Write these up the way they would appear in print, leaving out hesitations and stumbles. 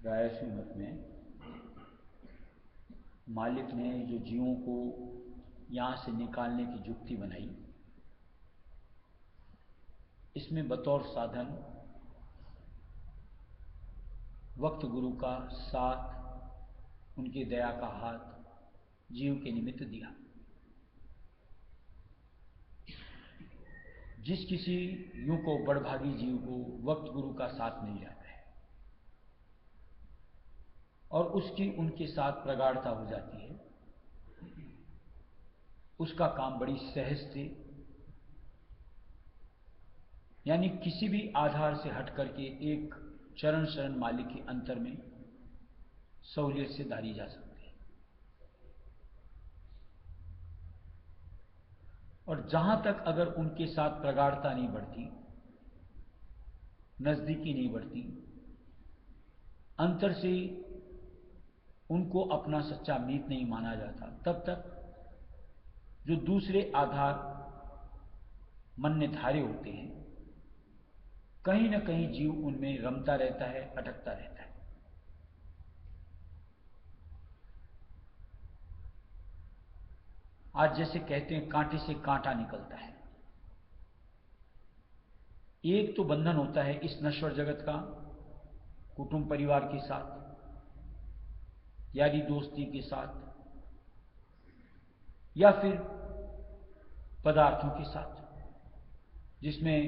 रायसी मत में मालिक ने जो जीवों को यहाँ से निकालने की जुक्ति बनाई, इसमें बतौर साधन वक्त गुरु का साथ, उनकी दया का हाथ जीव के निमित्त दिया। जिस किसी यूं को बड़भागी जीव को वक्त गुरु का साथ मिल जाता है और उसकी उनके साथ प्रगाढ़ता हो जाती है, उसका काम बड़ी सहज से, यानी किसी भी आधार से हट करके एक चरण शरण मालिक के अंतर में सहूलियत से दारी जा सकती है। और जहां तक अगर उनके साथ प्रगाढ़ता नहीं बढ़ती, नजदीकी नहीं बढ़ती, अंतर से उनको अपना सच्चा मीत नहीं माना जाता, तब तक जो दूसरे आधार मन ने धारे होते हैं, कहीं न कहीं जीव उनमें रमता रहता है, अटकता रहता है। आज जैसे कहते हैं कांटे से कांटा निकलता है। एक तो बंधन होता है इस नश्वर जगत का, कुटुंब परिवार के साथ, यारी दोस्ती के साथ, या फिर पदार्थों के साथ, जिसमें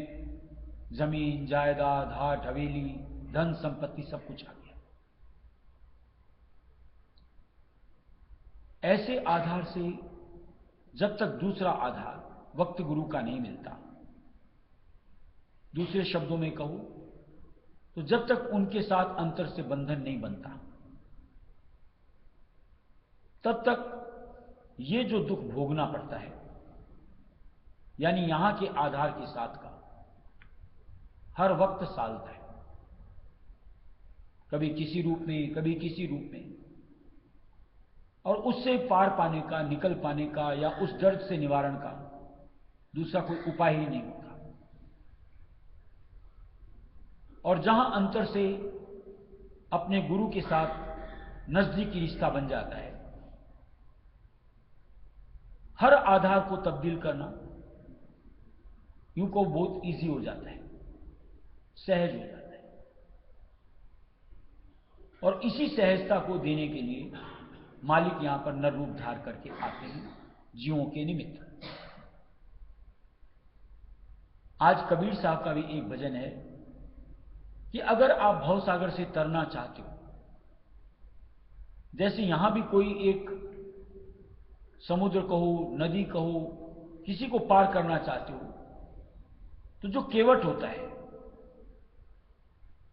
जमीन, जायदाद, हाट, हवेली, धन संपत्ति सब कुछ आ गया। ऐसे आधार से जब तक दूसरा आधार वक्त गुरु का नहीं मिलता, दूसरे शब्दों में कहूं तो जब तक उनके साथ अंतर से बंधन नहीं बनता, तब तक ये जो दुख भोगना पड़ता है, यानी यहां के आधार के साथ का हर वक्त सालता है, कभी किसी रूप में, कभी किसी रूप में, और उससे पार पाने का, निकल पाने का या उस दर्द से निवारण का दूसरा कोई उपाय ही नहीं होता। और जहां अंतर से अपने गुरु के साथ नजदीकी रिश्ता बन जाता है, हर आधार को तब्दील करना यूं को बहुत इजी हो जाता है, सहज हो जाता है। और इसी सहजता को देने के लिए मालिक यहां पर नर रूप धार करके आते हैं जीवों के निमित्त। आज कबीर साहब का भी एक भजन है कि अगर आप भवसागर से तरना चाहते हो, जैसे यहां भी कोई एक समुद्र कहो, नदी कहो, किसी को पार करना चाहते हो, तो जो केवट होता है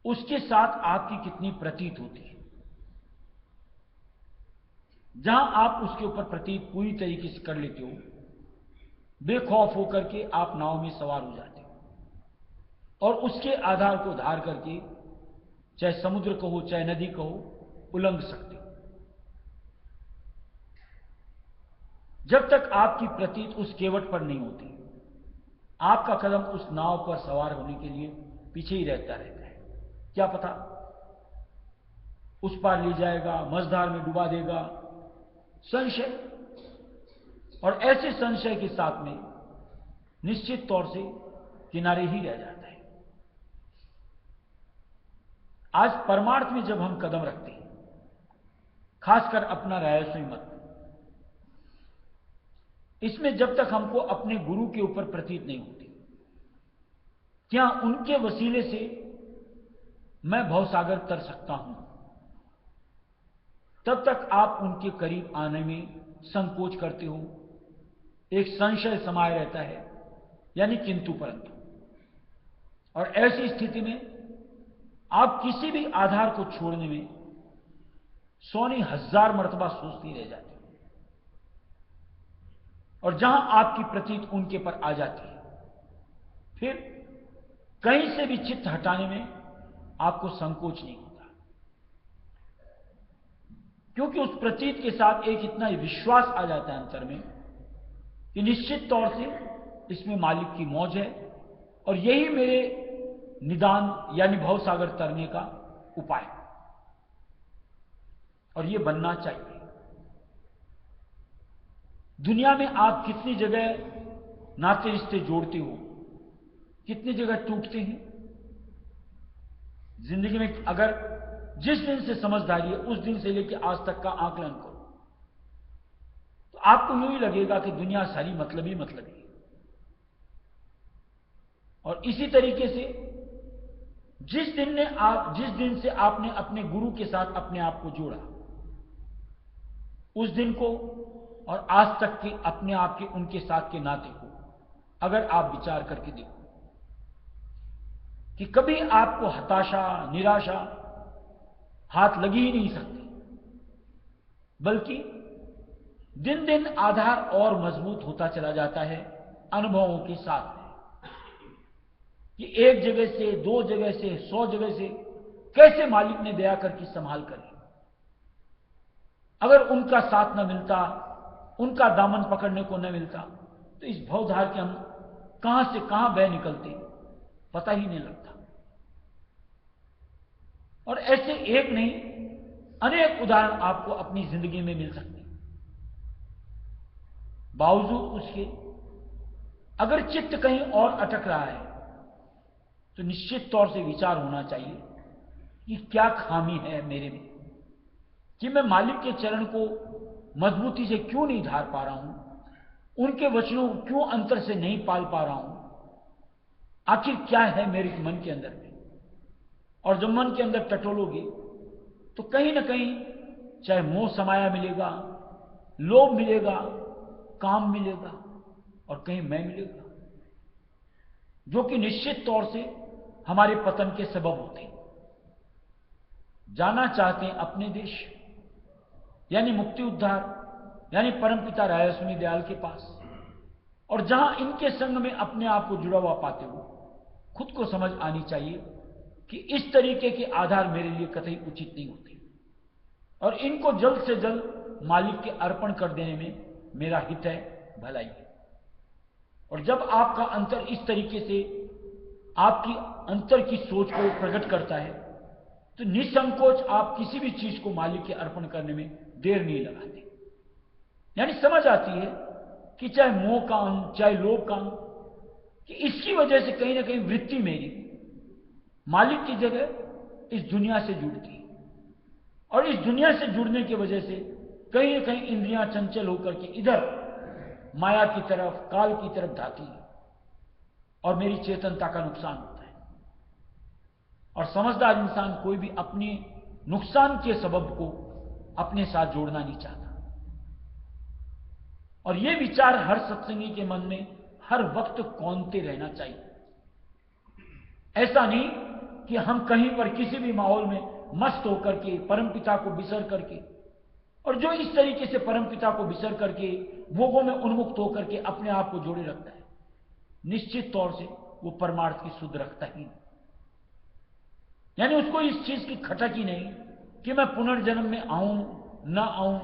उसके साथ आपकी कितनी प्रतीत होती है। जहां आप उसके ऊपर प्रतीत पूरी तरीके से कर लेते हो, बेखौफ होकर के आप नाव में सवार हो जाते हो और उसके आधार को धार करके चाहे समुद्र कहो चाहे नदी कहो उलंघ सकते हो। जब तक आपकी प्रतीत उस केवट पर नहीं होती, आपका कदम उस नाव पर सवार होने के लिए पीछे ही रहता है। क्या पता उस पार ले जाएगा, मझधार में डुबा देगा, संशय। और ऐसे संशय के साथ में निश्चित तौर से किनारे ही रह जाता है। आज परमार्थ में जब हम कदम रखते हैं, खासकर अपना रहस्यमय मत, इसमें जब तक हमको अपने गुरु के ऊपर प्रतीत नहीं होती, क्या उनके वसीले से मैं भवसागर तर सकता हूं, तब तक आप उनके करीब आने में संकोच करते हो। एक संशय समाये रहता है, यानी किंतु परंतु। और ऐसी स्थिति में आप किसी भी आधार को छोड़ने में 100 नहीं 1000 मर्तबा सोचती रह जाती है। और जहां आपकी प्रतीत उनके पर आ जाती है, फिर कहीं से भी चित्त हटाने में आपको संकोच नहीं होता, क्योंकि उस प्रतीत के साथ एक इतना विश्वास आ जाता है अंतर में कि निश्चित तौर से इसमें मालिक की मौज है और यही मेरे निदान यानी भवसागर तरने का उपाय है। और यह बनना चाहिए। दुनिया में आप कितनी जगह नाते रिश्ते जोड़ते हो, कितनी जगह टूटते हैं। जिंदगी में अगर जिस दिन से समझदारी है उस दिन से लेकर आज तक का आकलन करो, तो आपको यूं ही लगेगा कि दुनिया सारी मतलब ही मतलब है। और इसी तरीके से जिस दिन से आपने अपने गुरु के साथ अपने आप को जोड़ा, उस दिन को और आज तक के अपने आप के उनके साथ के नाते को अगर आप विचार करके देखो कि कभी आपको हताशा निराशा हाथ लगी ही नहीं सकती, बल्कि दिन दिन आधार और मजबूत होता चला जाता है अनुभवों के साथ में, कि एक जगह से 2 जगह से 100 जगह से कैसे मालिक ने दया करके संभाल कर। अगर उनका साथ न मिलता, उनका दामन पकड़ने को न मिलता, तो इस भवधार के हम कहां से कहां बह निकलते पता ही नहीं लगता। और ऐसे एक नहीं अनेक उदाहरण आपको अपनी जिंदगी में मिल सकते हैं। बावजूद उसके अगर चित्त कहीं और अटक रहा है, तो निश्चित तौर से विचार होना चाहिए कि क्या खामी है मेरे में, कि मैं मालिक के चरण को मजबूती से क्यों नहीं धार पा रहा हूं, उनके वचनों को क्यों अंतर से नहीं पाल पा रहा हूं। आखिर क्या है मेरे मन के अंदर में। और जब मन के अंदर टटोलोगे तो कहीं ना कहीं चाहे मोह समाया मिलेगा, लोभ मिलेगा, काम मिलेगा और कहीं मैं मिलेगा, जो कि निश्चित तौर से हमारे पतन के सबब होते हैं। जाना चाहते हैं अपने देश यानी मुक्ति उद्धार यानी परमपिता रायस्वामी दयाल के पास, और जहां इनके संग में अपने आप को जुड़ा हुआ पाते हो, खुद को समझ आनी चाहिए कि इस तरीके के आधार मेरे लिए कतई उचित नहीं होते और इनको जल्द से जल्द मालिक के अर्पण कर देने में मेरा हित है, भलाई है। और जब आपका अंतर इस तरीके से आपकी अंतर की सोच को प्रकट करता है, तो निसंकोच आप किसी भी चीज को मालिक के अर्पण करने में देर नहीं लगाते। यानी समझ आती है कि चाहे मोह का अंग चाहे लोभ का अंग, कि इसकी वजह से कहीं ना कहीं वृत्ति मेरी मालिक की जगह इस दुनिया से जुड़ती है और इस दुनिया से जुड़ने की वजह से कहीं ना कहीं इंद्रियां चंचल होकर के इधर माया की तरफ काल की तरफ धाती है और मेरी चेतनता का नुकसान होता है। और समझदार इंसान कोई भी अपने नुकसान के सबब को अपने साथ जोड़ना नहीं चाहता। और ये विचार हर सत्संगी के मन में हर वक्त कौंधते रहना चाहिए। ऐसा नहीं कि हम कहीं पर किसी भी माहौल में मस्त होकर के परमपिता को बिसर करके, और जो इस तरीके से परमपिता को बिसर करके भोगों में उन्मुक्त होकर के अपने आप को जोड़े रखता है, निश्चित तौर से वो परमार्थ की सुध रखता ही नहीं। यानी उसको इस चीज की खटक ही नहीं कि मैं पुनर्जन्म में आऊं ना आऊं,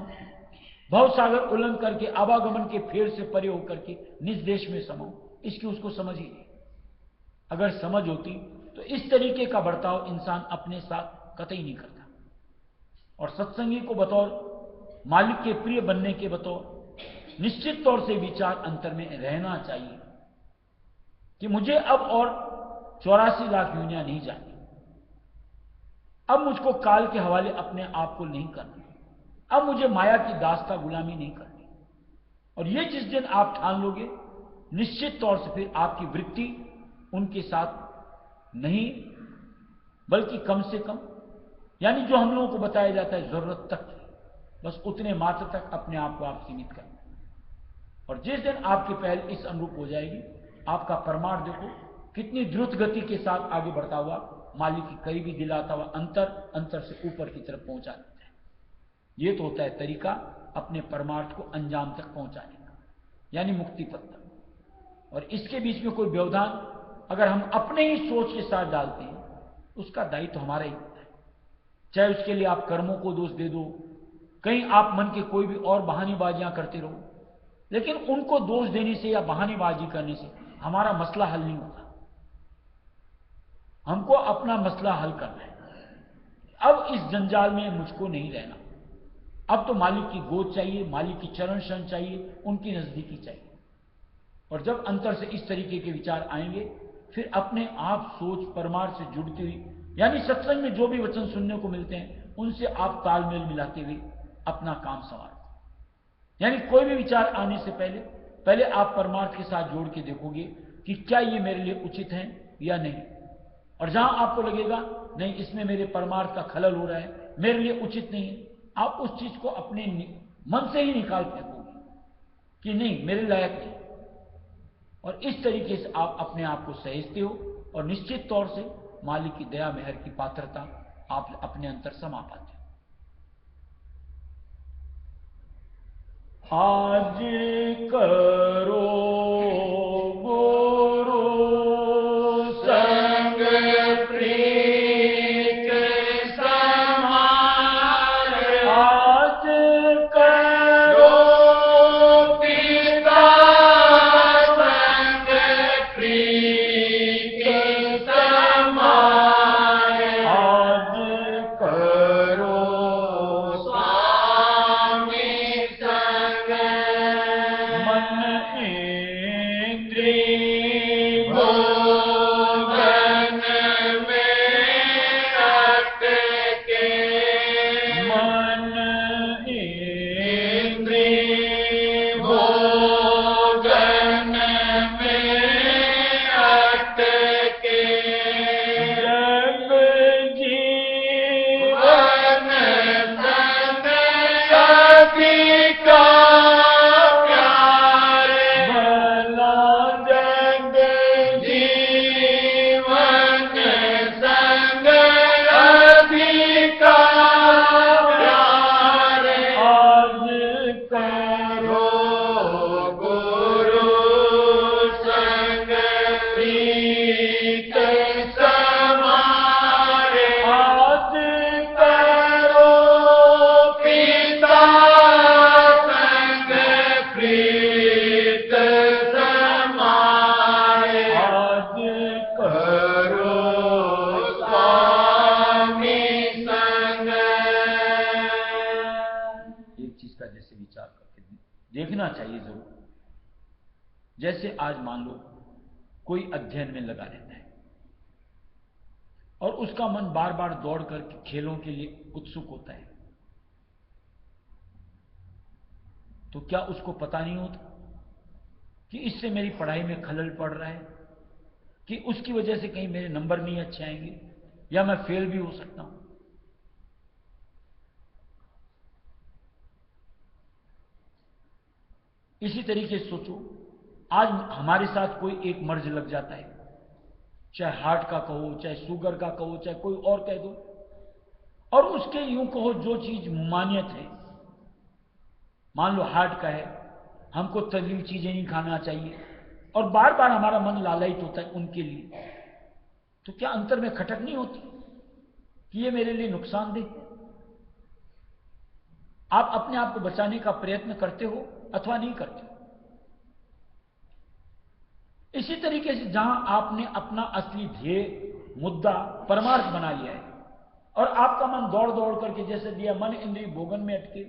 भवसागर उल्लंघन करके आवागमन के फेर से परे होकर के निज देश में समाऊं, इसकी उसको समझ ही नहीं। अगर समझ होती तो इस तरीके का बर्ताव इंसान अपने साथ कतई नहीं करता। और सत्संगी को बतौर मालिक के प्रिय बनने के बतौर निश्चित तौर से विचार अंतर में रहना चाहिए कि मुझे अब और 84 लाख योनियां नहीं जानी, अब मुझको काल के हवाले अपने आप को नहीं करना, अब मुझे माया की दास्ता गुलामी नहीं करनी। और ये जिस दिन आप ठान लोगे, निश्चित तौर से फिर आपकी वृत्ति उनके साथ नहीं, बल्कि कम से कम, यानी जो हम लोगों को बताया जाता है जरूरत तक, बस उतने मात्र तक अपने आप को आप सीमित करना। और जिस दिन आपकी पहल इस अनुरूप हो जाएगी, आपका परमार्थ देखो कितनी द्रुत गति के साथ आगे बढ़ता हुआ मालिक की करीबी दिलाता हुआ अंतर से ऊपर की तरफ पहुंचा देता है। ये तो होता है तरीका अपने परमार्थ को अंजाम तक पहुंचाने का, यानी मुक्ति पथ तक। और इसके बीच में कोई व्यवधान अगर हम अपने ही सोच के साथ डालते हैं, उसका दायित्व हमारा ही होता है। चाहे उसके लिए आप कर्मों को दोष दे दो, कहीं आप मन के कोई भी और बहानेबाजियां करते रहो, लेकिन उनको दोष देने से या बहानेबाजी करने से हमारा मसला हल नहीं होता। हमको अपना मसला हल करना है। अब इस जंजाल में मुझको नहीं रहना, अब तो मालिक की गोद चाहिए, मालिक की चरण शरण चाहिए, उनकी नजदीकी चाहिए। और जब अंतर से इस तरीके के विचार आएंगे, फिर अपने आप सोच परमार्थ से जुड़ती हुई, यानी सत्संग में जो भी वचन सुनने को मिलते हैं उनसे आप तालमेल मिलाते हुए अपना काम संवारते। यानी कोई भी विचार आने से पहले आप परमार्थ के साथ जोड़ के देखोगे कि क्या ये मेरे लिए उचित है या नहीं। और जहां आपको लगेगा नहीं, इसमें मेरे परमार्थ का खलल हो रहा है, मेरे लिए उचित नहीं है, आप उस चीज को अपने मन से ही निकाल फेंकोगे कि नहीं, मेरे लायक नहीं। और इस तरीके से आप अपने आप को सहेजते हो और निश्चित तौर से मालिक की दया मेहर की पात्रता आप अपने अंतर समा पाते हो। आज करो गुरु संग प्रीत समारे, आज करो पिता संग प्रीत समारे, आज करो स्वामी संग मन इंद्रिय भोगन में अटके, मन इंद्रिय भोगन में अटके, जब जीवन संग सभी का प्यार, भला जग जीवन संग सभी का प्यार, आज करो गुरु संग प्रीत समारे, आज करो पिता संग प्रीत समारे, आज करो स्वामी संग। एक चीज का जैसे विचार करके देखना चाहिए जरूर। जैसे आज मान लो कोई अध्ययन में लगा रहता है और उसका मन बार बार दौड़ कर खेलों के लिए उत्सुक होता है, तो क्या उसको पता नहीं होता कि इससे मेरी पढ़ाई में खलल पड़ रहा है, कि उसकी वजह से कहीं मेरे नंबर नहीं अच्छे आएंगे या मैं फेल भी हो सकता हूं। इसी तरीके से सोचो, आज हमारे साथ कोई एक मर्ज लग जाता है, चाहे हार्ट का कहो, चाहे शुगर का कहो, चाहे कोई और कह दो, और उसके यूं कहो जो चीज ममानियत है, मान लो हार्ट का है, हमको तली हुई चीजें नहीं खाना चाहिए, और बार बार हमारा मन लालयित होता है उनके लिए, तो क्या अंतर में खटक नहीं होती कि ये मेरे लिए नुकसानदेह है? आप अपने आप को बचाने का प्रयत्न करते हो अथवा नहीं करते हो? इसी तरीके से जहां आपने अपना असली ध्येय, मुद्दा, परमार्थ बना लिया है, और आपका मन दौड़ दौड़ करके, जैसे दिया मन इंद्रिय भोगन में अटके,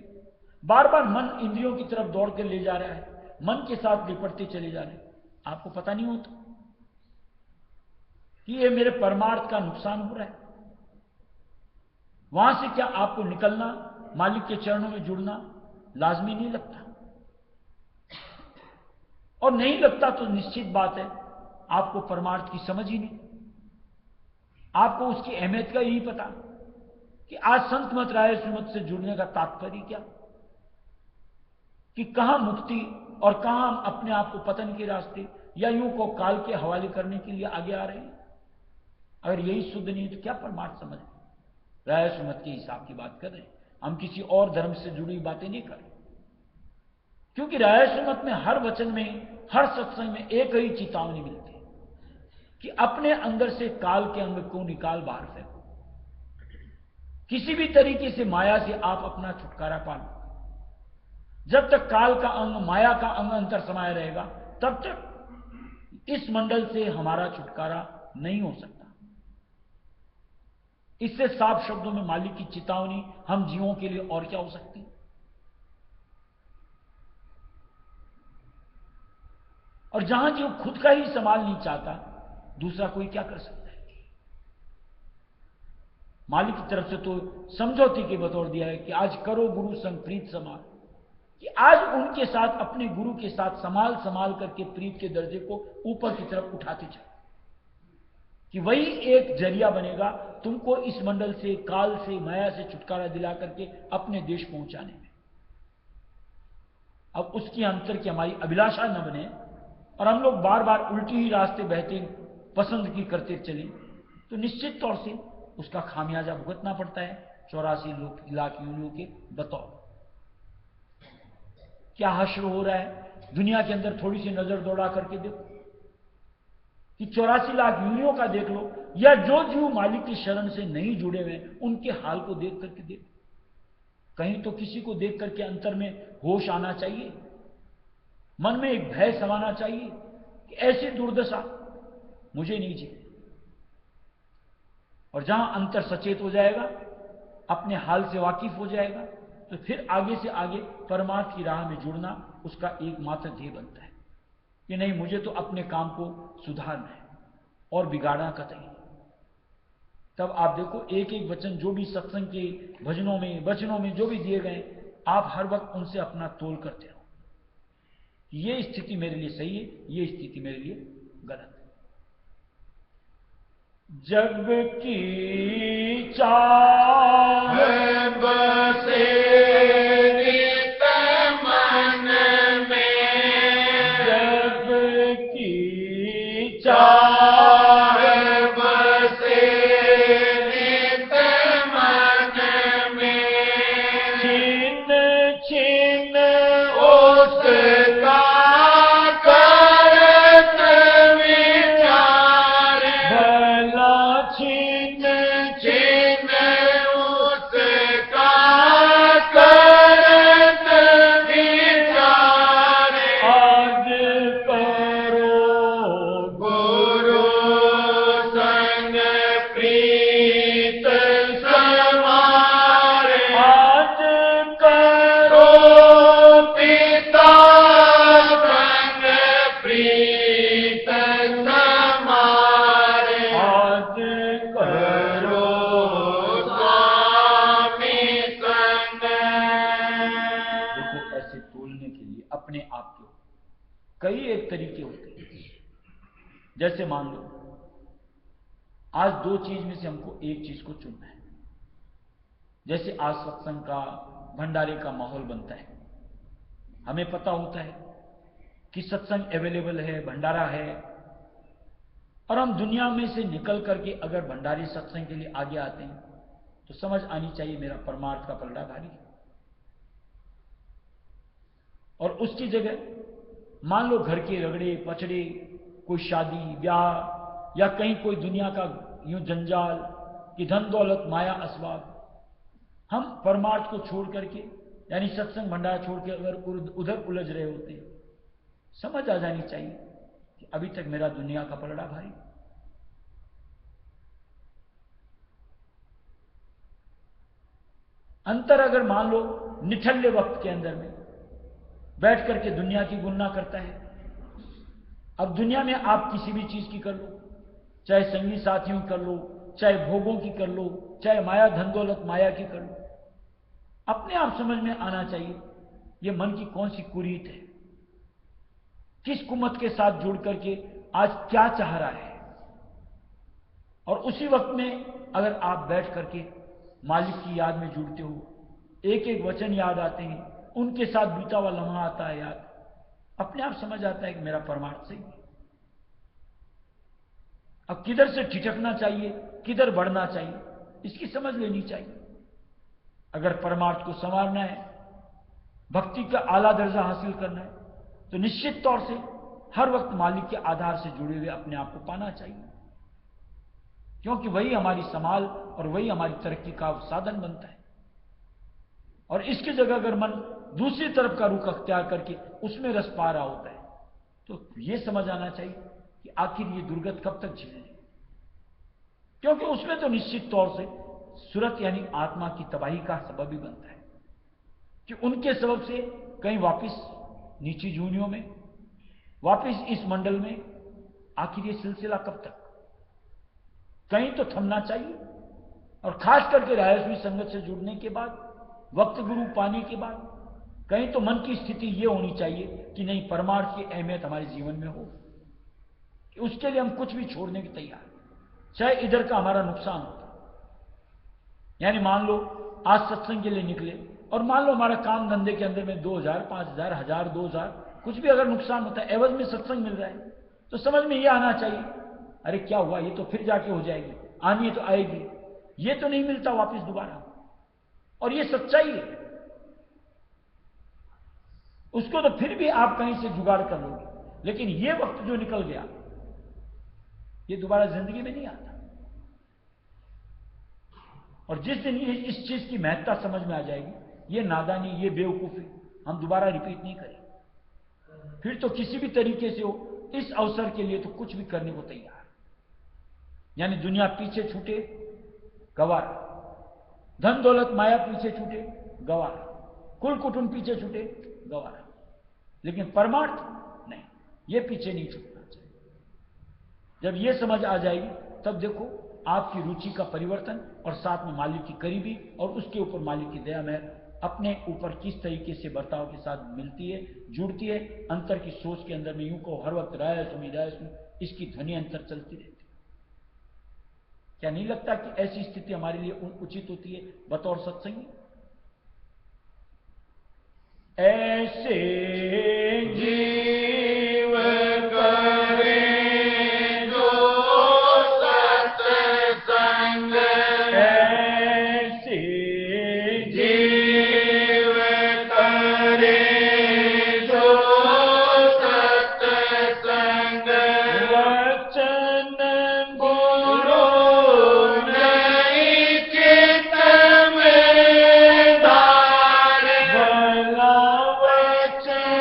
बार बार मन इंद्रियों की तरफ दौड़ कर ले जा रहा है, मन के साथ लिपटते चले जा रहे हैं, आपको पता नहीं होता कि ये मेरे परमार्थ का नुकसान हो रहा है। वहां से क्या आपको निकलना, मालिक के चरणों में जुड़ना लाजमी नहीं लगता? और नहीं लगता तो निश्चित बात है आपको परमार्थ की समझ ही नहीं, आपको उसकी अहमियत का ही नहीं पता कि आज संत मत राय सुमत से जुड़ने का तात्पर्य क्या, कि कहां मुक्ति और कहां हम अपने आप को पतन के रास्ते या यूं को काल के हवाले करने के लिए आगे आ रहे हैं। अगर यही शुद्ध नहीं तो क्या परमार्थ समझ? राय सुमत के हिसाब की बात कर रहे हैं, हम किसी और धर्म से जुड़ी बातें नहीं कर रहे, क्योंकि राय सुमत में हर वचन में, हर सत्संग में एक ही चेतावनी मिलती है कि अपने अंदर से काल के अंग को निकाल बाहर फेंको, किसी भी तरीके से माया से आप अपना छुटकारा पा लो। जब तक काल का अंग, माया का अंग अंतर समाया रहेगा, तब तक इस मंडल से हमारा छुटकारा नहीं हो सकता। इससे साफ शब्दों में मालिक की चेतावनी हम जीवों के लिए और क्या हो सकती है? और जहां जीव खुद का ही संभाल नहीं चाहता, दूसरा कोई क्या कर सकता है? मालिक की तरफ से तो समझौते के बतौर दिया है कि आज करो गुरु संग प्रीत समाल, कि आज उनके साथ, अपने गुरु के साथ संभाल संभाल करके प्रीत के दर्जे को ऊपर की तरफ उठाते चलो, कि वही एक जरिया बनेगा तुमको इस मंडल से, काल से, माया से छुटकारा दिला करके अपने देश पहुंचाने में। अब उसकी अंतर की हमारी अभिलाषा न बने और हम लोग बार बार उल्टी ही रास्ते बहते पसंद की करते चले, तो निश्चित तौर से उसका खामियाजा भुगतना पड़ता है 84 लाख योनियों के बतौर। क्या हश्र हो रहा है दुनिया के अंदर? थोड़ी सी नजर दौड़ा करके देखो कि 84 लाख योनियों का देख लो, या जो जीव मालिक की शरण से नहीं जुड़े हुए उनके हाल को देख करके देखो। कहीं तो किसी को देख करके अंतर में होश आना चाहिए, मन में एक भय समाना चाहिए कि ऐसी दुर्दशा मुझे नहीं चाहिए। और जहां अंतर सचेत हो जाएगा, अपने हाल से वाकिफ हो जाएगा, तो फिर आगे से आगे परमार्थ की राह में जुड़ना उसका एकमात्र ध्येय बनता है कि नहीं, मुझे तो अपने काम को सुधारना है और बिगाड़ना कतई नहीं। तब आप देखो, एक एक वचन जो भी सत्संग के भजनों में, वचनों में जो भी दिए गए, आप हर वक्त उनसे अपना तोल करते रहो। ये स्थिति मेरे लिए सही है, ये स्थिति मेरे लिए गलत है। जग की चाह बसे नित मन में, जग की चाह बसे नित मन में, छिन छिन उसका करत विचार, भला छिन छिन उसका करत विचार, आज करो गुरु संग प्रीत समारे, आज करो पिता संग प्रीत समारे, आज करो स्वामी संग। देखो, ऐसे तोलने के लिए अपने आप को कई एक तरीके होते हैं। जैसे मान लो आज दो चीज में से हमको एक चीज को चुनना है। जैसे आज सत्संग का, भंडारे का माहौल बनता है, हमें पता होता है कि सत्संग अवेलेबल है, भंडारा है, और हम दुनिया में से निकल करके अगर भंडारी सत्संग के लिए आगे आते हैं तो समझ आनी चाहिए मेरा परमार्थ का पलड़ा भारी है। और उसकी जगह मान लो घर के रगड़े पचड़े, कोई शादी ब्याह या कहीं कोई दुनिया का यूं जंजाल कि धन दौलत माया असबाब, हम परमार्थ को छोड़ करके यानी सत्संग भंडारा छोड़ के अगर उधर उलझ रहे होते हैं, समझ आ जानी चाहिए कि अभी तक मेरा दुनिया का पलड़ा भारी। अंतर अगर मान लो निठल्ले वक्त के अंदर में बैठ करके दुनिया की गुणना करता है। अब दुनिया में आप किसी भी चीज की कर लो, चाहे संगी साथियों कर लो, चाहे भोगों की कर लो, चाहे माया धन दौलत माया की कर लो, अपने आप समझ में आना चाहिए ये मन की कौन सी कुरीत है, किस कुमत के साथ जुड़ करके आज क्या चाह रहा है। और उसी वक्त में अगर आप बैठ करके मालिक की याद में जुड़ते हो, एक एक वचन याद आते हैं, उनके साथ बीता हुआ लम्हा आता है याद, अपने आप समझ आता है कि मेरा परमार्थ सही है। अब किधर से ठिठकना चाहिए, किधर बढ़ना चाहिए, इसकी समझ लेनी चाहिए। अगर परमार्थ को संवारना है, भक्ति का आला दर्जा हासिल करना है, तो निश्चित तौर से हर वक्त मालिक के आधार से जुड़े हुए अपने आप को पाना चाहिए, क्योंकि वही हमारी संभाल और वही हमारी तरक्की का साधन बनता है। और इसकी जगह अगर मन दूसरी तरफ का रुख अख्तियार करके उसमें रस पा रहा होता है तो यह समझ आना चाहिए कि आखिर ये दुर्गत कब तक झेलनी, क्योंकि उसमें तो निश्चित तौर से सूरत यानी आत्मा की तबाही का सबब भी बनता है कि उनके सबब से कहीं वापिस नीची जूनियों में, वापिस इस मंडल में, आखिर ये सिलसिला कब तक। कहीं तो थमना चाहिए। और खास करके राजस्वी संगत से जुड़ने के बाद, वक्त गुरु पाने के बाद, कहीं तो मन की स्थिति यह होनी चाहिए कि नहीं, परमार्थ की अहमियत हमारे जीवन में हो कि उसके लिए हम कुछ भी छोड़ने के तैयार, चाहे इधर का हमारा नुकसान होता। यानी मान लो आज सत्संग के लिए निकले और मान लो हमारा काम धंधे के अंदर में 2000, 5000, 1000, 2000 कुछ भी अगर नुकसान होता है, एवज में सत्संग मिल रहा है, तो समझ में यह आना चाहिए अरे क्या हुआ, ये तो फिर जाके हो जाएगी, आनी है तो आएगी, ये तो नहीं मिलता वापस दोबारा। और ये सच्चाई है, उसको तो फिर भी आप कहीं से जुगाड़ कर लोगे, लेकिन ये वक्त जो निकल गया ये दोबारा जिंदगी में नहीं आता। और जिस दिन इस चीज की महत्ता समझ में आ जाएगी, ये नादानी, ये बेवकूफी हम दोबारा रिपीट नहीं करें। फिर तो किसी भी तरीके से हो, इस अवसर के लिए तो कुछ भी करने को तैयार। यानी दुनिया पीछे छूटे गवारा, धन दौलत माया पीछे छूटे गवारा, कुल कुटुंब पीछे छूटे गवारा, लेकिन परमार्थ नहीं, ये पीछे नहीं छूटना चाहिए। जब ये समझ आ जाएगी तब देखो आपकी रुचि का परिवर्तन और साथ में मालिक की करीबी और उसके ऊपर मालिक की दया में अपने ऊपर किस तरीके से बर्ताव के साथ मिलती है, जुड़ती है। अंतर की सोच के अंदर में यूं को हर वक्त राय सुनी इसकी ध्वनि अंतर चलती रहती है। क्या नहीं लगता कि ऐसी स्थिति हमारे लिए उचित होती है बतौर सत्संगी? ऐसे जीव करे जो सत्संग, ऐसे जीव करे जो सत्संग, वचन गुरु नहीं चित में धारे, भला वचन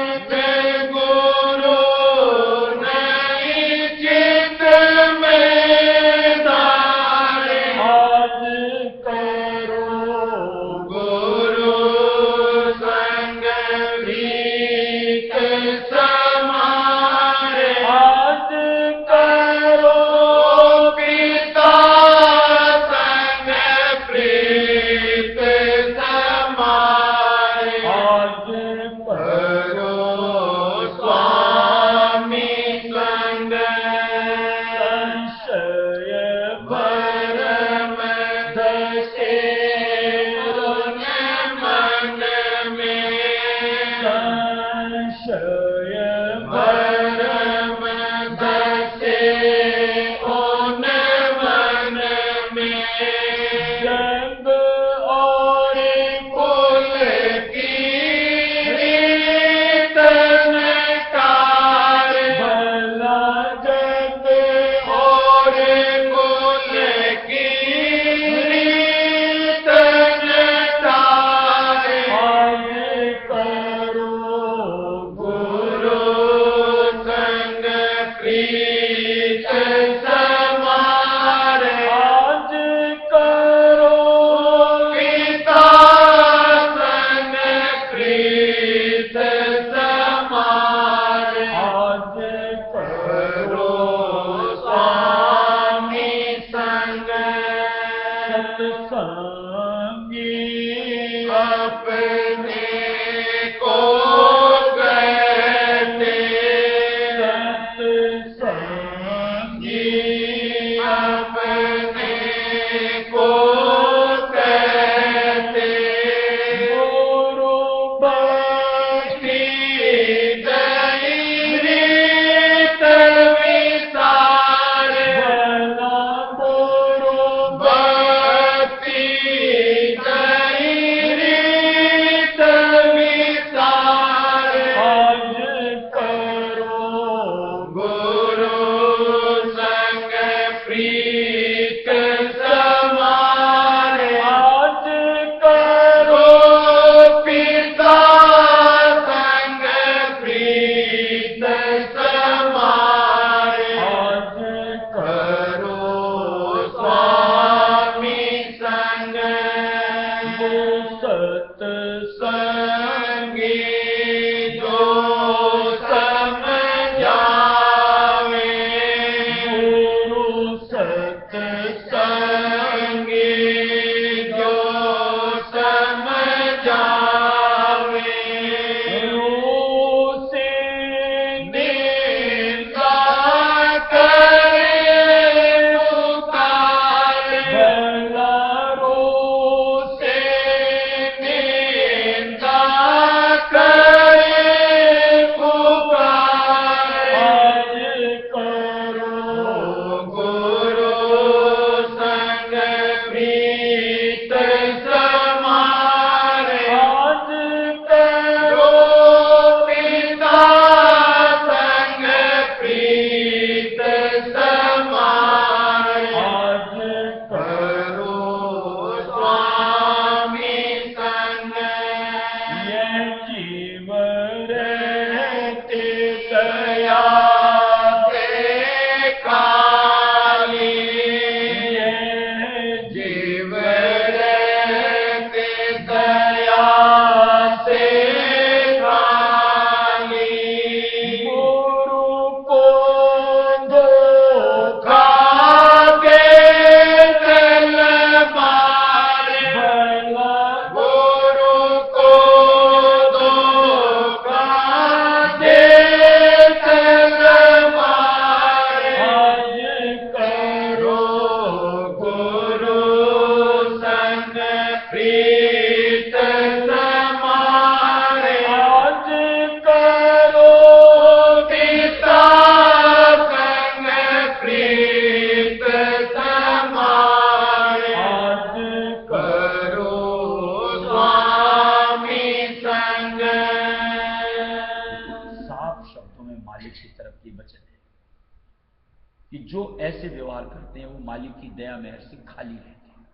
कि जो ऐसे व्यवहार करते हैं वो मालिक की दया मेहर से खाली रहते हैं,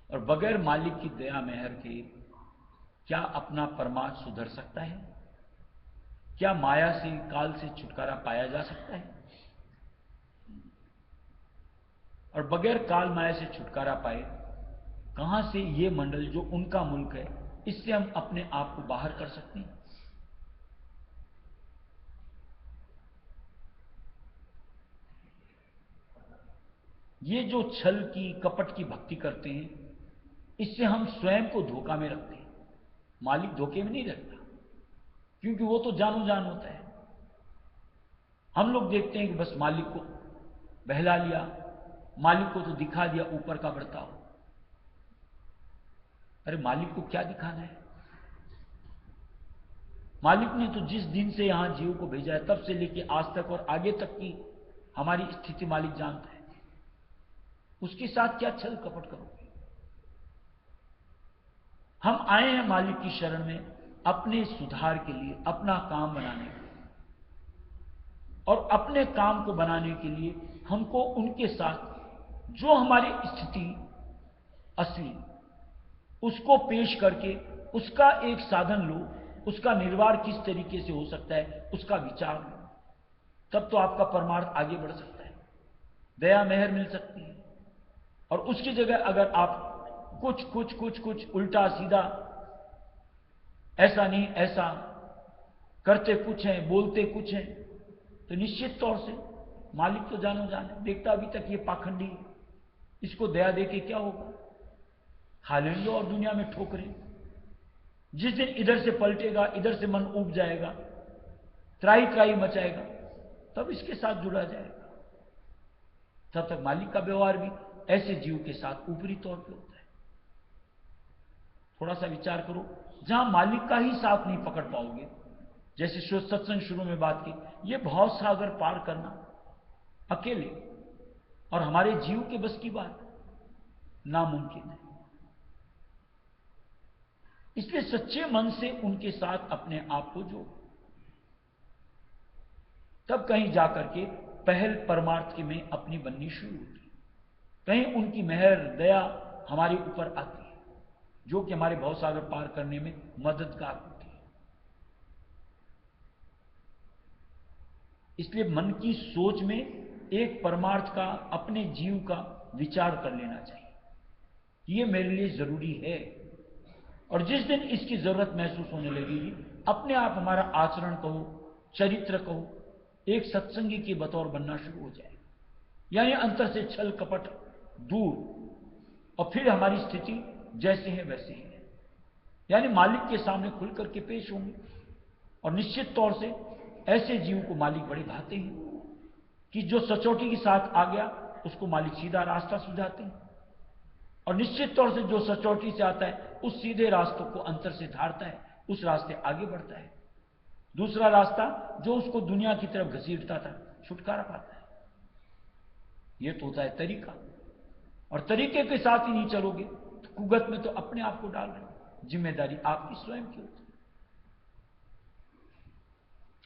और बगैर मालिक की दया मेहर के क्या अपना परमार्थ सुधर सकता है? क्या माया से, काल से छुटकारा पाया जा सकता है? और बगैर काल माया से छुटकारा पाए कहां से ये मंडल जो उनका मुल्क है, इससे हम अपने आप को बाहर कर सकते हैं? ये जो छल की, कपट की भक्ति करते हैं, इससे हम स्वयं को धोखा में रखते हैं। मालिक धोखे में नहीं रखता, क्योंकि वो तो जानो जान होता है। हम लोग देखते हैं कि बस मालिक को बहला लिया, मालिक को तो दिखा दिया ऊपर का बर्ताव। अरे मालिक को क्या दिखाना है? मालिक ने तो जिस दिन से यहां जीव को भेजा है तब से लेकर आज तक और आगे तक की हमारी स्थिति मालिक जानता है। उसके साथ क्या छल कपट करोगे? हम आए हैं मालिक की शरण में अपने सुधार के लिए, अपना काम बनाने के लिए, और अपने काम को बनाने के लिए हमको उनके साथ जो हमारी स्थिति असली उसको पेश करके उसका एक साधन लो, उसका निर्वाह किस तरीके से हो सकता है उसका विचार लो, तब तो आपका परमार्थ आगे बढ़ सकता है, दया मेहर मिल सकती है। और उसकी जगह अगर आप कुछ उल्टा सीधा, ऐसा नहीं ऐसा करते कुछ हैं, बोलते कुछ हैं, तो निश्चित तौर से मालिक तो जानो जाने देखता अभी तक ये पाखंडी है, इसको दया देके क्या होगा? खा लेंगे और दुनिया में ठोकरें। जिस दिन इधर से पलटेगा, इधर से मन उब जाएगा, त्राही त्राही मचाएगा, तब इसके साथ जुड़ा जाएगा। तब तक मालिक का व्यवहार भी ऐसे जीव के साथ ऊपरी तौर पे होता है। थोड़ा सा विचार करो, जहां मालिक का ही साथ नहीं पकड़ पाओगे, जैसे सत्संग शुरू में बात की, ये भाव सागर पार करना अकेले और हमारे जीव के बस की बात नामुमकिन है। इसलिए सच्चे मन से उनके साथ अपने आप को जोड़ो, तब कहीं जाकर के पहल परमार्थ के में अपनी बननी शुरू होती है। कहीं उनकी मेहर दया हमारे ऊपर आती है, जो कि हमारे भवसागर पार करने में मददगार होती है। इसलिए मन की सोच में एक परमार्थ का, अपने जीव का विचार कर लेना चाहिए, ये मेरे लिए जरूरी है। और जिस दिन इसकी जरूरत महसूस होने लगेगी, अपने आप हमारा आचरण कहो, चरित्र कहो, एक सत्संगी के बतौर बनना शुरू हो जाएगा। यानी अंतर से छल कपट दूर, और फिर हमारी स्थिति जैसे है वैसे ही है। यानी मालिक के सामने खुल करके पेश होंगे, और निश्चित तौर से ऐसे जीव को मालिक बड़े भाते हैं कि जो सचोटी के साथ आ गया उसको मालिक सीधा रास्ता सुझाते हैं, और निश्चित तौर से जो सचोटी से आता है उस सीधे रास्तों को अंतर से धारता है, उस रास्ते आगे बढ़ता है। दूसरा रास्ता जो उसको दुनिया की तरफ घसीटता था, छुटकारा पाता है। यह तो होता है तरीका, और तरीके के साथ ही नहीं चलोगे तो कुगत में तो अपने आप को डाल रहे हो। जिम्मेदारी आपकी स्वयं की होती है।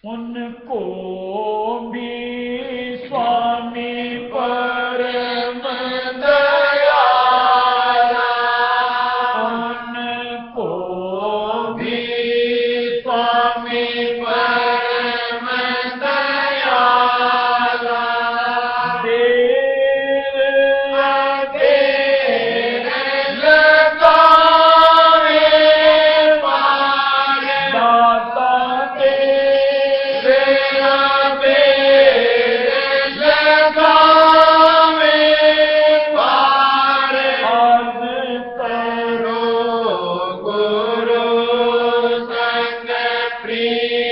उनको भी स्वामी परम दयाला, उनको भी स्वामी परम दयाला, देर लगावे पार दाता प्रिय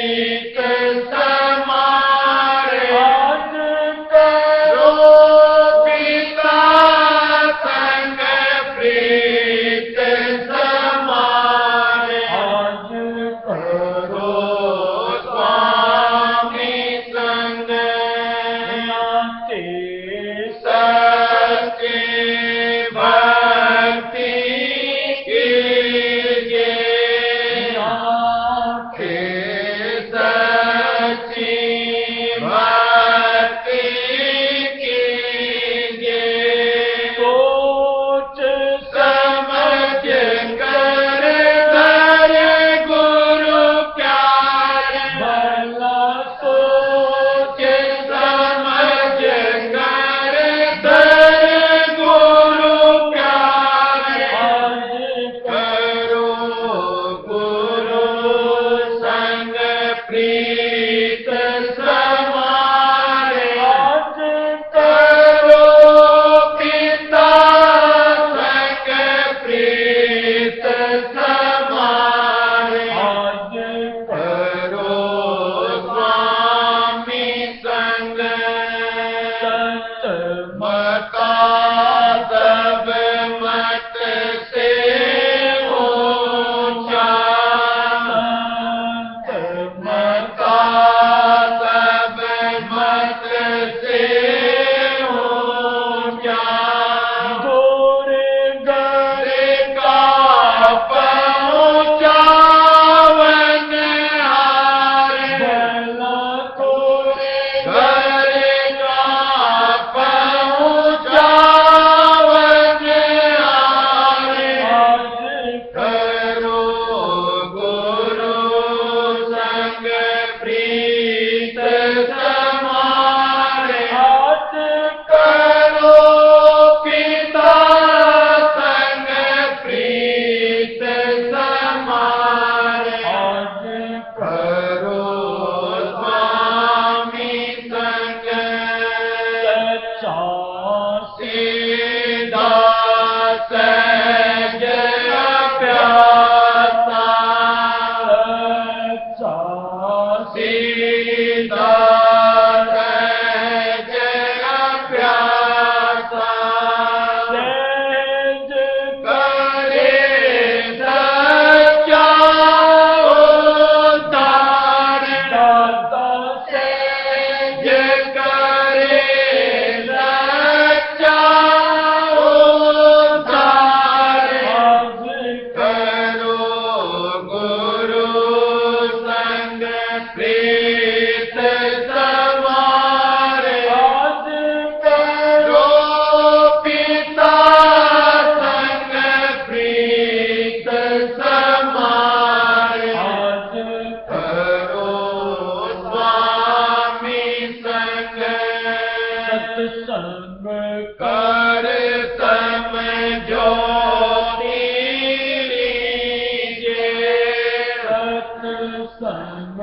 सम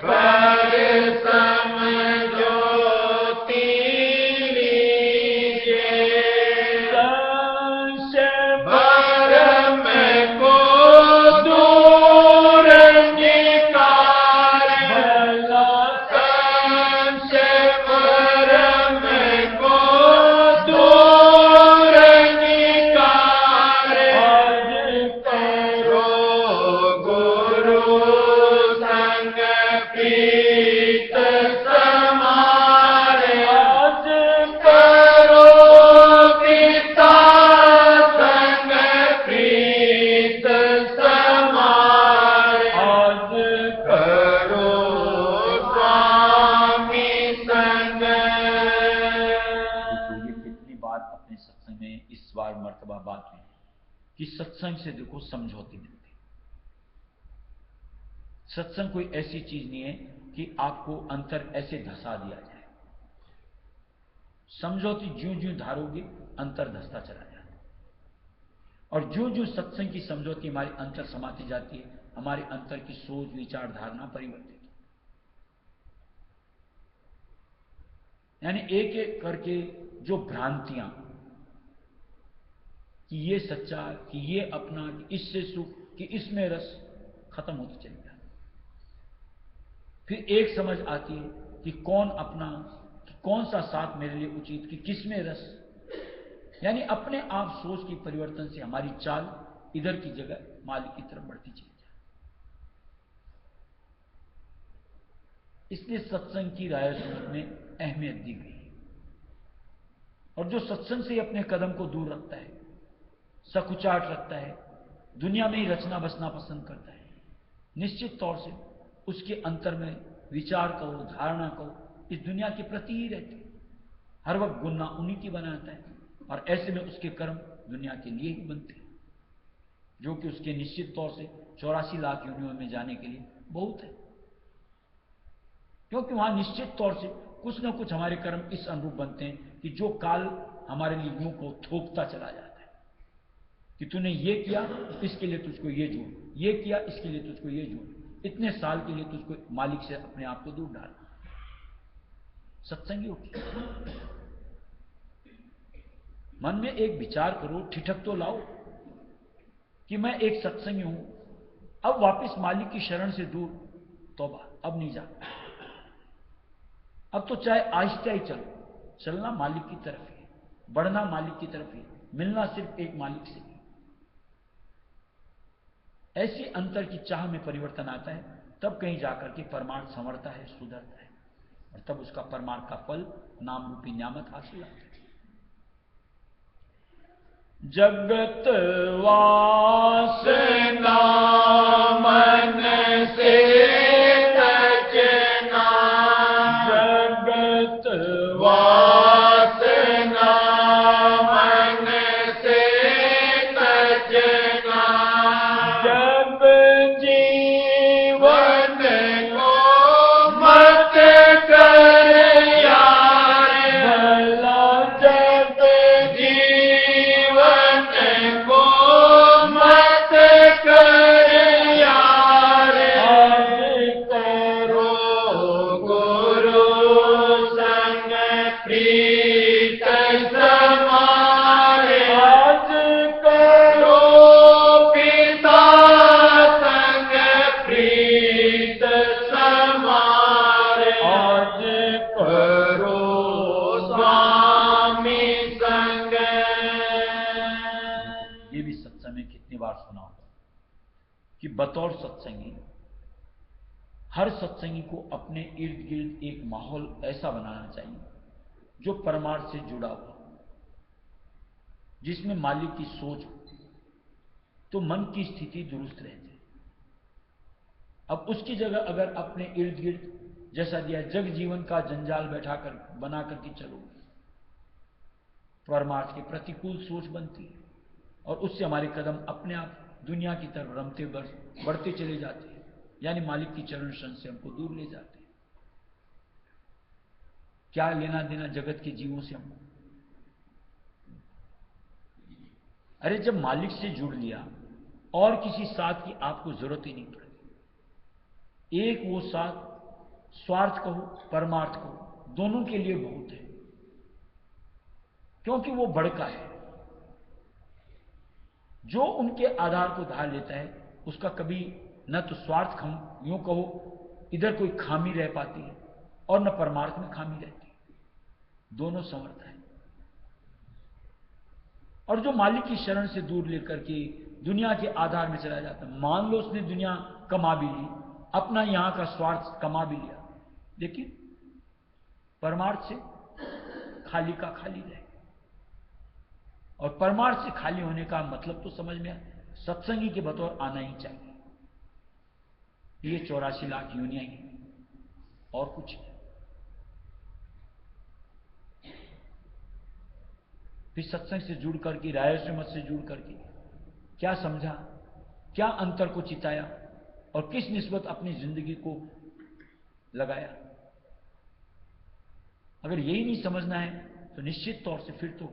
कर समझोती लीजे, संशय भरम को दूर निकाल, भला संशय भरम को दूर निकाल, आज करो गुरु संग प्रीत समारे, आज करो पिता संग प्रीत समारे, आज करो स्वामी संग। देखो ये कितनी बार अपने सत्संग में इस बार मर्तबा बात हुई कि सत्संग से देखो समझौती मिलती। सत्संग कोई ऐसी चीज नहीं है कि आपको अंतर ऐसे धसा दिया जाए। समझौती ज्यों ज्यों धारोगे अंतर धसता चला जाता है, और ज्यों ज्यों सत्संग की समझौती हमारे अंतर समाती जाती है, हमारे अंतर की सोच विचार धारणा परिवर्तित, यानी एक एक करके जो भ्रांतियां कि ये सच्चा, कि ये अपना, कि इससे सुख, कि इसमें रस, खत्म होती चली जाती। फिर एक समझ आती है कि कौन अपना, कि कौन सा साथ मेरे लिए उचित, कि किसमें रस, यानी अपने आप सोच की परिवर्तन से हमारी चाल इधर की जगह मालिक की तरफ बढ़ती चली जाती। इसलिए सत्संग की राय सुनत में अहमियत दी गई है, और जो सत्संग से अपने कदम को दूर रखता है, सकुचाट रखता है, दुनिया में ही रचना बसना पसंद करता है, निश्चित तौर से उसके अंतर में विचार कहो, धारणा कहो, इस दुनिया के प्रति ही रहती है। हर वक्त गुन्ना उन्हीं की बनाता है, और ऐसे में उसके कर्म दुनिया के लिए ही बनते हैं, जो कि उसके निश्चित तौर से 84 लाख योनियों में जाने के लिए बहुत है, क्योंकि वहां निश्चित तौर से कुछ ना कुछ हमारे कर्म इस अनुरूप बनते हैं कि जो काल हमारे लिए यूं को थोपता चला जाता है कि तूने ये किया, इसके लिए तुझको ये जोड़, ये किया, इसके लिए तुझको ये जोड़, इतने साल के लिए तुझको मालिक से अपने आप को दूर डाल। सत्संगी होती, मन में एक विचार करो, ठिठक तो लाओ कि मैं एक सत्संगी हूं, अब वापस मालिक की शरण से दूर, तौबा, अब नहीं जा, अब तो चाहे आहिस्ता ही चलो, चलना मालिक की तरफ है, बढ़ना मालिक की तरफ है, मिलना सिर्फ एक मालिक से। ऐसी अंतर की चाह में परिवर्तन आता है, तब कहीं जाकर के परमार्थ संवरता है, सुधरता है, और तब उसका परमार्थ का फल नाम रूपी न्यामत हासिल आता है। जगत वासना मन से तजना, जगत वासना मन से तजना, जब जीवन को मत कर यार, भला जब जीवन को मत कर यार, आज करो गुरु संग प्रीत समारे, आज करो पिता संग प्रीत समारे, आज करो स्वामी संग। ये भी सत्संग में कितनी बार सुना होगा कि बतौर सत्संगी हर सत्संगी को अपने इर्द गिर्द एक माहौल ऐसा बनाना चाहिए जो परमार्थ से जुड़ा हुआ, जिसमें मालिक की सोच हो, तो मन की स्थिति दुरुस्त रहती है। अब उसकी जगह अगर अपने इर्द गिर्द जैसा दिया जग जीवन का जंजाल बैठाकर बना करके चलो, परमार्थ के प्रतिकूल सोच बनती है, और उससे हमारे कदम अपने आप दुनिया की तरफ रमते बढ़ते चले जाते हैं, यानी मालिक की चरण शरण से हमको दूर ले जाते हैं। क्या लेना देना जगत के जीवों से हमको? अरे जब मालिक से जुड़ लिया और किसी साथ की आपको जरूरत ही नहीं पड़ती, एक वो साथ, स्वार्थ कहो परमार्थ कहो, दोनों के लिए बहुत है, क्योंकि वो बड़का है। जो उनके आधार को धार लेता है उसका कभी न तो स्वार्थ यूं कहो इधर कोई खामी रह पाती है और न परमार्थ में खामी रहती है, दोनों समर्थ है। और जो मालिक की शरण से दूर लेकर के दुनिया के आधार में चला जाता है, मान लो उसने दुनिया कमा भी ली, अपना यहां का स्वार्थ कमा भी लिया, लेकिन परमार्थ से खाली का खाली रहे। और परमार्थ से खाली होने का मतलब तो समझ में सत्संगी के बतौर आना ही चाहिए। ये 84 लाख यूनियां ही और कुछ नहीं। फिर सत्संग से जुड़ करके, राय मत से जुड़ करके क्या समझा, क्या अंतर को चिताया और किस निस्बत अपनी जिंदगी को लगाया। अगर यही नहीं समझना है तो निश्चित तौर से फिर तो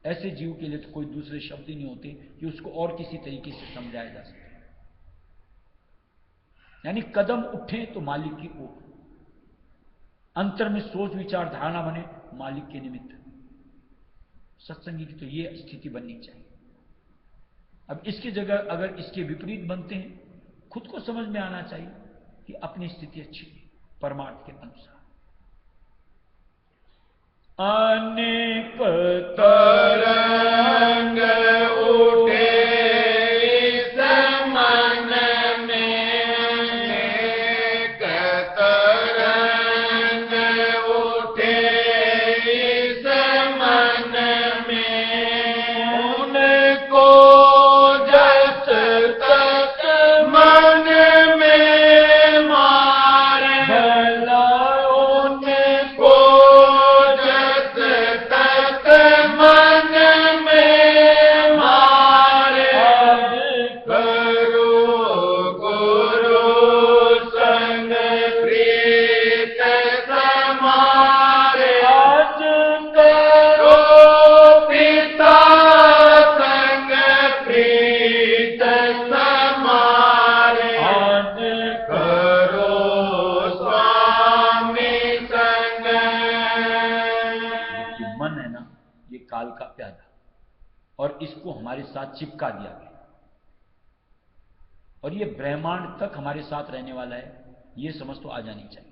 ऐसे जीव के लिए तो कोई दूसरे शब्द ही नहीं होते कि उसको और किसी तरीके से समझाया जा सके। यानी कदम उठे तो मालिक की ओर, अंतर में सोच विचार धारणा बने मालिक के निमित्त। सत्संगी की तो ये स्थिति बननी चाहिए। अब इसकी जगह अगर इसके विपरीत बनते हैं, खुद को समझ में आना चाहिए कि अपनी स्थिति अच्छी है परमार्थ के अनुसार। अनेक तरंग उठे इस मन में, अनेक तरंग उठे इस मन में, उनको जस तक मन में मारे, भला उनको जस तक मन में मारे। करो गुरु संग प्रीत समारे, आज करो पिता संग प्रीत समारे, आज करो स्वामी संग। ये मन है ना, ये काल का प्यादा, और इसको हमारे साथ चिपका दिया गया, और ये ब्रह्मांड तक हमारे साथ रहने वाला है, ये समझ तो आ जानी चाहिए।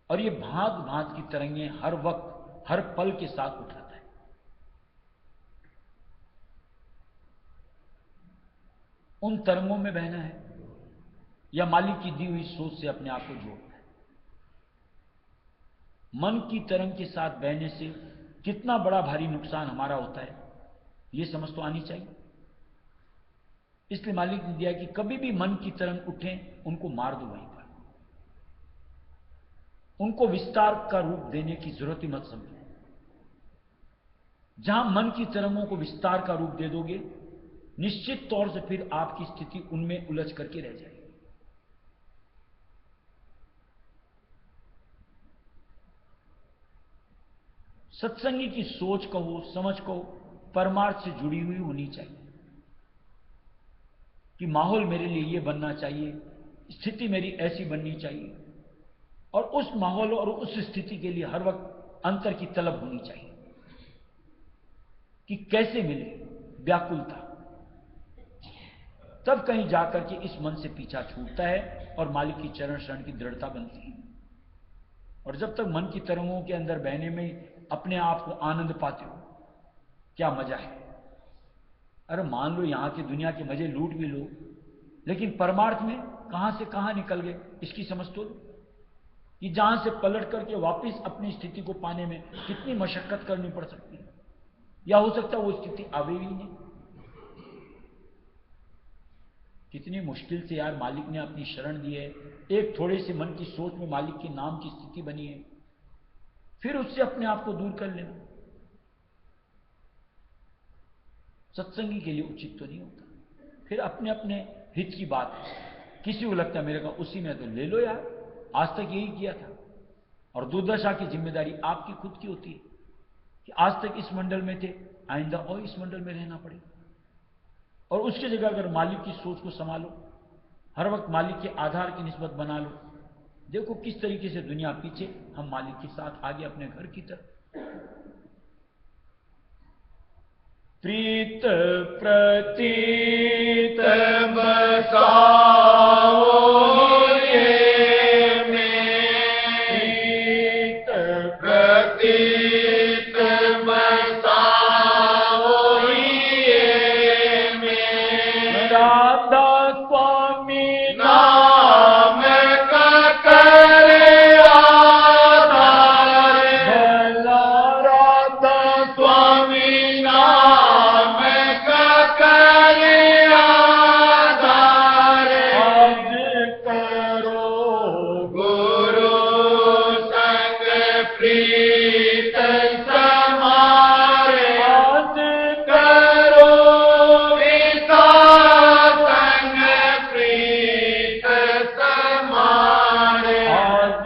और ये भांत भांत की तरंगे हर वक्त हर पल के साथ उठाता है। उन तरंगों में बहना है या मालिक की दी हुई सोच से अपने आप को जोड़ना है। मन की तरंग के साथ बहने से कितना बड़ा भारी नुकसान हमारा होता है, ये समझ तो आनी चाहिए। इसलिए मालिक ने दिया कि कभी भी मन की तरंग उठे उनको मार दो वहीं पर, उनको विस्तार का रूप देने की जरूरत ही मत समझो। जहां मन की तरंगों को विस्तार का रूप दे दोगे, निश्चित तौर से फिर आपकी स्थिति उनमें उलझ करके रह जाएगी। सत्संगी की सोच कहो, समझ कहो, परमार्थ से जुड़ी हुई होनी चाहिए कि माहौल मेरे लिए ये बनना चाहिए, स्थिति मेरी ऐसी बननी चाहिए, और उस माहौल और उस स्थिति के लिए हर वक्त अंतर की तलब होनी चाहिए कि कैसे मिले, व्याकुलता। तब कहीं जाकर के इस मन से पीछा छूटता है और मालिक की चरण शरण की दृढ़ता बनती है। और जब तक मन की तरंगों के अंदर बहने में अपने आप को आनंद पाते हो, क्या मजा है। अरे मान लो यहां की दुनिया के मजे लूट भी लो, लेकिन परमार्थ में कहां से कहां निकल गए इसकी समझ तो लो कि जहां से पलट करके वापस अपनी स्थिति को पाने में कितनी मशक्कत करनी पड़ सकती है, या हो सकता है वो स्थिति आवे ही नहीं। कितनी मुश्किल से यार मालिक ने अपनी शरण दी है, एक थोड़े से मन की सोच में मालिक के नाम की स्थिति बनी है, फिर उससे अपने आप को दूर कर लेना सत्संगी के लिए उचित तो नहीं होता। फिर अपने अपने हित की बात है, किसी को लगता है मेरे को उसी में, तो ले लो यार, आज तक यही किया था। और दुर्दशा की जिम्मेदारी आपकी खुद की होती है कि आज तक इस मंडल में थे, आइंदा और इस मंडल में रहना पड़ेगा। और उसकी जगह अगर मालिक की सोच को संभालो हर वक्त मालिक के आधार की निस्बत बना लो। देखो किस तरीके से दुनिया पीछे, हम मालिक के साथ आगे अपने घर की तरफ। प्रीत प्रतीत बसाओ ये में, प्रीत प्रतीत बसाओ ये में, राधा स्वामी नाम का करे आधार, भला राधा स्वामी नाम का करे आधार, आज करो गुरु संग प्रीत समारे, आज करो पिता संग प्रीत समारे, आज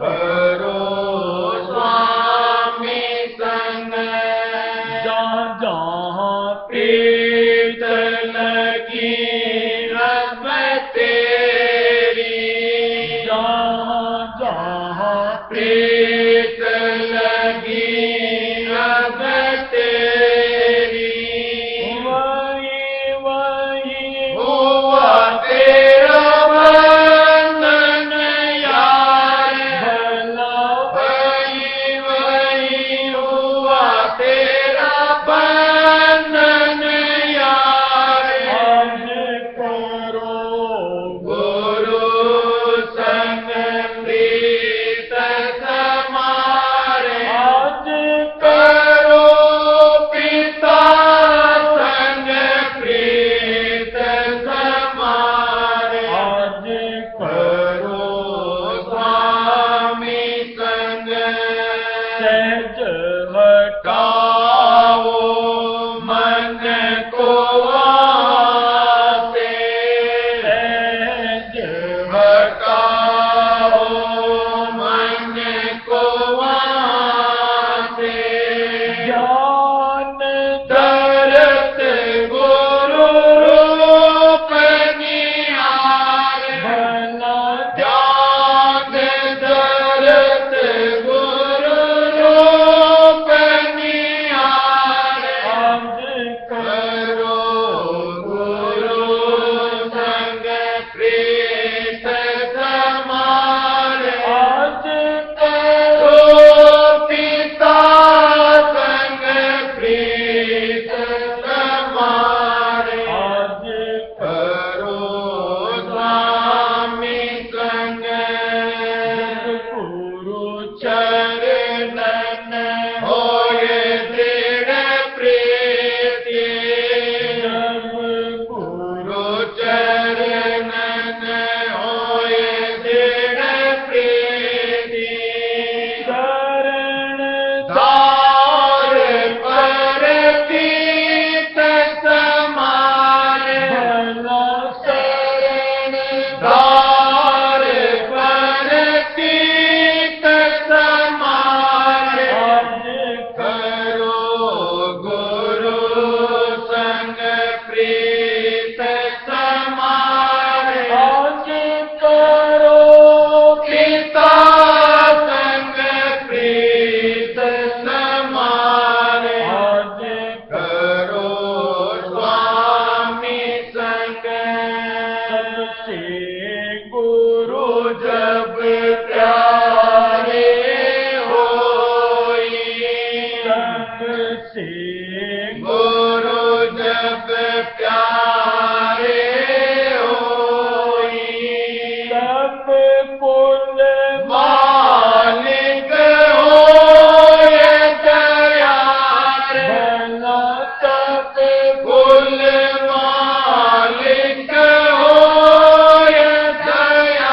करो स्वामी संग, जहाँ जहाँ प्रीत लगी रब तेरी, जहाँ जहाँ प्रीत लगी रब तेरी, वही वही हुआ तेरा बंधन यार, भला वही वही हुआ तेरा बंधन यार, आज करो गुरु संग प्रीत समारे, आज करो पिता संग प्रीत समारे, आज करो स्वामी संग, सहज हटाओ मन को आसे, सहज हटाओ मन को आसे, ज्ञान दरत गुरु रूप निहार, भला ज्ञान दरत गुरु रूप निहार, आज करो गुरु संग प्रीत समारे, आज करो पिता संग प्रीत समारे, आज करो स्वामी संग, गुरु चरणन होए दृढ़ प्रीति, जब गुरु चरणन होए दृढ़ प्रीति, शरण धार पर तीत समारे, भला शरण धार पर तीत समारे, आज करो गुरु संग प्रीत समारे, आज करो पिता संग प्रीत समारे, आज करो स्वामी संग, सबसे गुरु जब प्यारे होई, सबसे गुरु जब प्यारे होई, सब कुल मालिक होए दयार, भला सब कुल मालिक होए दयार,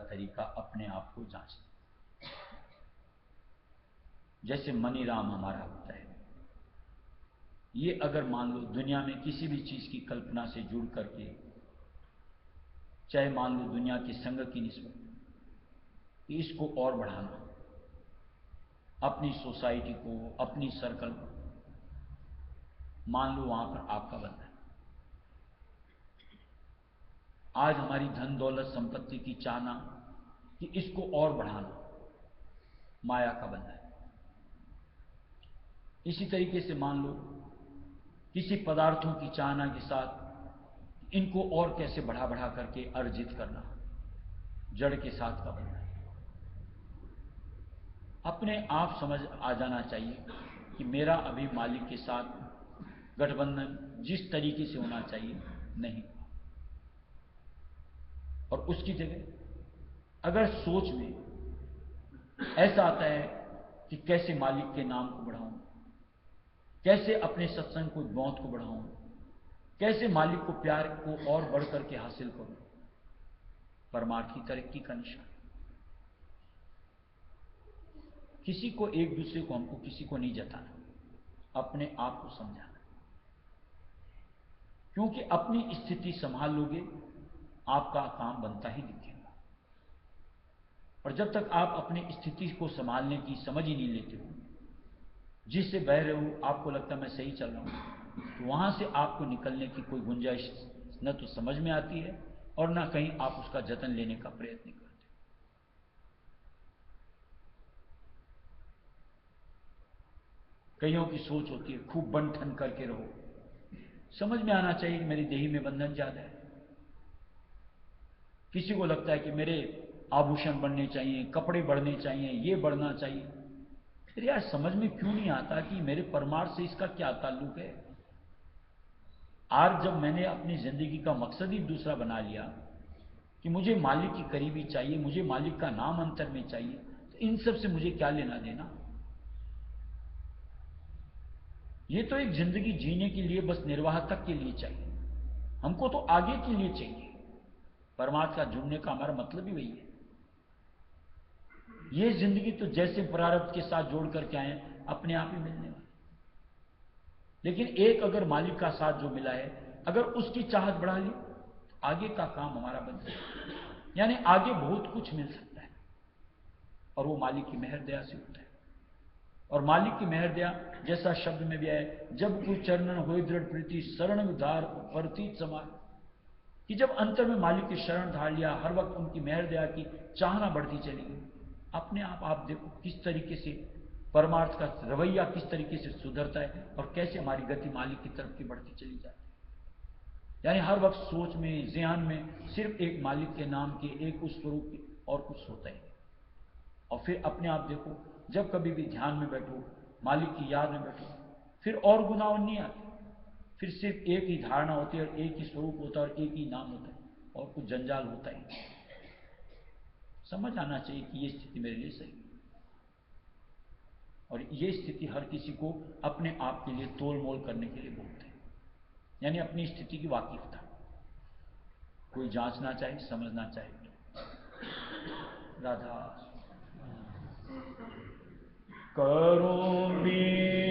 तरीका अपने आप को जांचना। जैसे मनीराम हमारा होता है, ये अगर मान लो दुनिया में किसी भी चीज की कल्पना से जुड़ करके, चाहे मान लो दुनिया के संग की निस्बत, इसको और बढ़ाना, अपनी सोसाइटी को, अपनी सर्कल को, मान लो वहां पर आपका बंधन। आज हमारी धन दौलत संपत्ति की चाहना कि इसको और बढ़ाना, माया का बंधन। इसी तरीके से मान लो किसी पदार्थों की चाहना के साथ इनको और कैसे बढ़ा बढ़ा करके अर्जित करना, जड़ के साथ का बंधन। अपने आप समझ आ जाना चाहिए कि मेरा अभी मालिक के साथ गठबंधन जिस तरीके से होना चाहिए नहीं, और उसकी जगह अगर सोच में ऐसा आता है कि कैसे मालिक के नाम को बढ़ाऊं, कैसे अपने सत्संग को, मौत को बढ़ाऊं, कैसे मालिक को प्यार को और बढ़ करके हासिल करूं, परमार्थ की तरक्की का निशान। किसी को, एक दूसरे को, हमको किसी को नहीं जताना, अपने आप को समझाना। क्योंकि अपनी स्थिति संभाल लोगे, आपका काम बनता ही दिखेगा। और जब तक आप अपनी स्थिति को संभालने की समझ ही नहीं लेते हो, जिससे बह रहे हो आपको लगता है मैं सही चल रहा हूं, तो वहां से आपको निकलने की कोई गुंजाइश न तो समझ में आती है और न कहीं आप उसका जतन लेने का प्रयत्न करते। कईयों की सोच होती है खूब बन ठन करके रहो। समझ में आना चाहिए कि मेरी देही में बंधन ज्यादा है। किसी को लगता है कि मेरे आभूषण बढ़ने चाहिए, कपड़े बढ़ने चाहिए, ये बढ़ना चाहिए। फिर यार समझ में क्यों नहीं आता कि मेरे परमार्थ से इसका क्या ताल्लुक है। आज जब मैंने अपनी जिंदगी का मकसद ही दूसरा बना लिया कि मुझे मालिक की करीबी चाहिए, मुझे मालिक का नाम अंतर में चाहिए, तो इन सब से मुझे क्या लेना देना। ये तो एक जिंदगी जीने के लिए, बस निर्वाह तक के लिए चाहिए, हमको तो आगे के लिए चाहिए। परमार्थ का जुड़ने का हमारा मतलब ही वही है। ये जिंदगी तो जैसे प्रारब्ध के साथ जोड़ करके आए, अपने आप ही मिलने वाली। लेकिन एक अगर मालिक का साथ जो मिला है, अगर उसकी चाहत बढ़ा ली, आगे का काम हमारा बन सकता है। यानी आगे बहुत कुछ मिल सकता है, और वो मालिक की मेहर दया से होता है। और मालिक की मेहर दया जैसा शब्द में भी है, जब कोई चरणन होए दृढ़ प्रीति शरण उधार परतीत समान, कि जब अंतर में मालिक की शरण धार लिया, हर वक्त उनकी मेहर दया की चाहना बढ़ती चली गई। अपने आप देखो किस तरीके से परमार्थ का रवैया किस तरीके से सुधरता है और कैसे हमारी गति मालिक की तरफ की बढ़ती चली जाती है। यानी हर वक्त सोच में, ज़हन में सिर्फ एक मालिक के नाम के, एक उस स्वरूप के, और कुछ होता ही। और फिर अपने आप देखो, जब कभी भी ध्यान में बैठो, मालिक की याद में बैठो, फिर और गुनाह नहीं आते। फिर सिर्फ एक ही धारणा होती है, और एक ही स्वरूप होता है, और एक ही नाम होता है, और कुछ जंजाल होता ही नहीं। समझ आना चाहिए कि ये स्थिति मेरे लिए सही है। और ये स्थिति हर किसी को अपने आप के लिए तोल मोल करने के लिए बोलते हैं। यानी अपनी स्थिति की वाकिफता कोई जांचना चाहे, समझना चाहे। राधा करो भी